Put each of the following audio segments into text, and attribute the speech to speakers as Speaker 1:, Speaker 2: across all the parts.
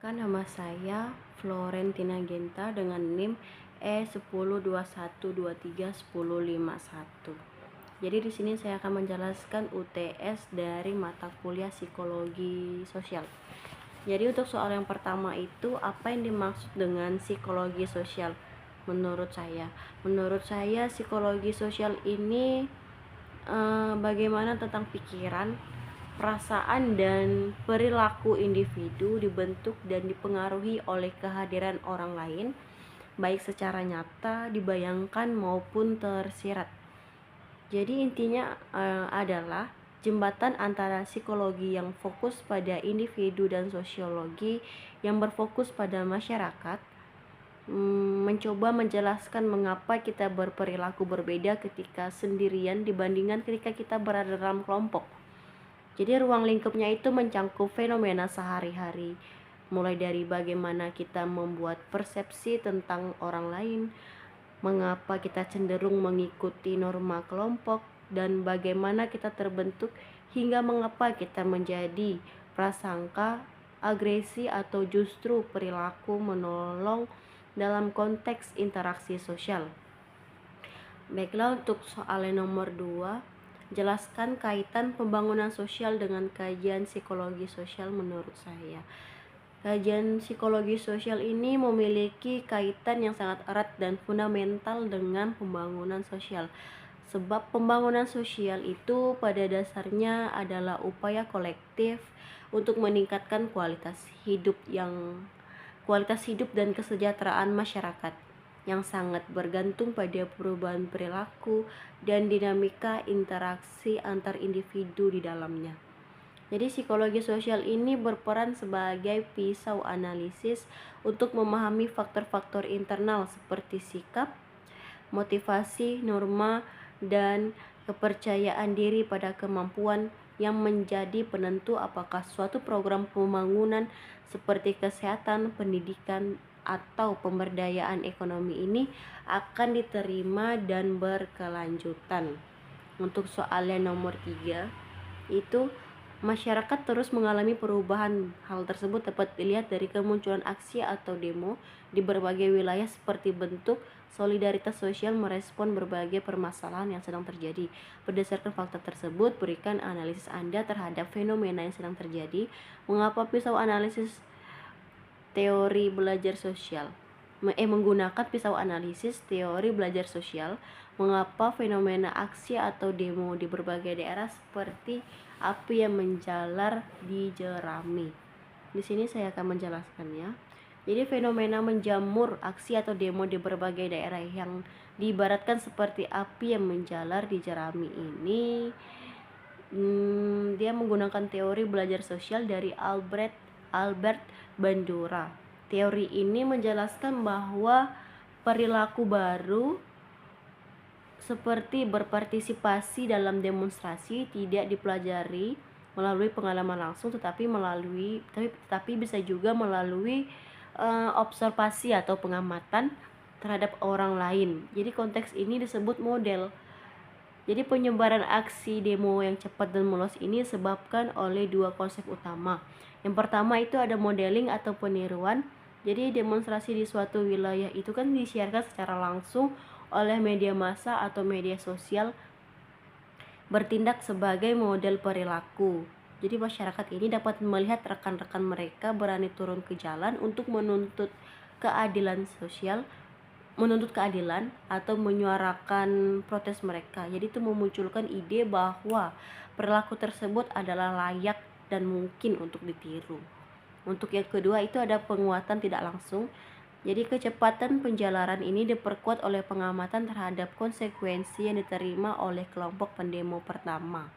Speaker 1: Perkenalkan, nama saya Florentina Genta dengan NIM E1021231051. Jadi di sini saya akan menjelaskan UTS dari mata kuliah Psikologi Sosial. Jadi untuk soal yang pertama itu, apa yang dimaksud dengan psikologi sosial? Menurut saya psikologi sosial ini bagaimana tentang pikiran, perasaan dan perilaku individu dibentuk dan dipengaruhi oleh kehadiran orang lain, baik secara nyata, dibayangkan maupun tersirat. Jadi intinya adalah jembatan antara psikologi yang fokus pada individu dan sosiologi yang berfokus pada masyarakat, mencoba menjelaskan mengapa kita berperilaku berbeda ketika sendirian dibandingkan ketika kita berada dalam kelompok. Jadi ruang lingkupnya itu mencangkup fenomena sehari-hari, mulai dari bagaimana kita membuat persepsi tentang orang lain, mengapa kita cenderung mengikuti norma kelompok, dan bagaimana kita terbentuk hingga mengapa kita menjadi prasangka, agresi, atau justru perilaku menolong dalam konteks interaksi sosial. Baiklah, untuk soal nomor 2, jelaskan kaitan pembangunan sosial dengan kajian psikologi sosial. Menurut saya, kajian psikologi sosial ini memiliki kaitan yang sangat erat dan fundamental dengan pembangunan sosial. Sebab pembangunan sosial itu pada dasarnya adalah upaya kolektif untuk meningkatkan kualitas hidup dan kesejahteraan masyarakat, yang sangat bergantung pada perubahan perilaku dan dinamika interaksi antar individu di dalamnya. Jadi psikologi sosial ini berperan sebagai pisau analisis untuk memahami faktor-faktor internal seperti sikap, motivasi, norma, dan kepercayaan diri pada kemampuan yang menjadi penentu apakah suatu program pembangunan seperti kesehatan, pendidikan, atau pemberdayaan ekonomi ini akan diterima dan berkelanjutan. Untuk soal yang nomor 3 itu, masyarakat terus mengalami perubahan. Hal tersebut dapat dilihat dari kemunculan aksi atau demo di berbagai wilayah seperti bentuk solidaritas sosial merespon berbagai permasalahan yang sedang terjadi. Berdasarkan fakta tersebut, berikan analisis Anda terhadap fenomena yang sedang terjadi. Mengapa pisau analisis teori belajar sosial menggunakan pisau analisis teori belajar sosial, mengapa fenomena aksi atau demo di berbagai daerah seperti api yang menjalar di jerami. Di sini saya akan menjelaskannya. Jadi fenomena menjamur aksi atau demo di berbagai daerah yang diibaratkan seperti api yang menjalar di jerami ini, dia menggunakan teori belajar sosial dari Albert Bandura. Teori ini menjelaskan bahwa perilaku baru seperti berpartisipasi dalam demonstrasi tidak dipelajari melalui pengalaman langsung, tetapi bisa juga melalui observasi atau pengamatan terhadap orang lain. Jadi konteks ini disebut model. Jadi penyebaran aksi demo yang cepat dan meluas ini disebabkan oleh dua konsep utama. Yang pertama itu ada modeling atau peniruan. Jadi demonstrasi di suatu wilayah itu kan disiarkan secara langsung oleh media massa atau media sosial, bertindak sebagai model perilaku. Jadi masyarakat ini dapat melihat rekan-rekan mereka berani turun ke jalan untuk menuntut keadilan atau menyuarakan protes mereka. Jadi itu memunculkan ide bahwa perilaku tersebut adalah layak dan mungkin untuk ditiru. Untuk yang kedua itu ada penguatan tidak langsung. Jadi kecepatan penjalaran ini diperkuat oleh pengamatan terhadap konsekuensi yang diterima oleh kelompok pendemo pertama.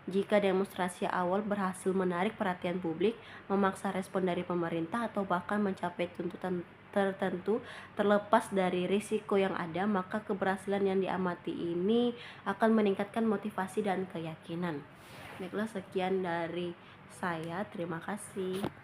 Speaker 1: Jika demonstrasi awal berhasil menarik perhatian publik, memaksa respon dari pemerintah, atau bahkan mencapai tuntutan tertentu terlepas dari risiko yang ada, maka keberhasilan yang diamati ini akan meningkatkan motivasi dan keyakinan. Baiklah, sekian dari saya. Terima kasih.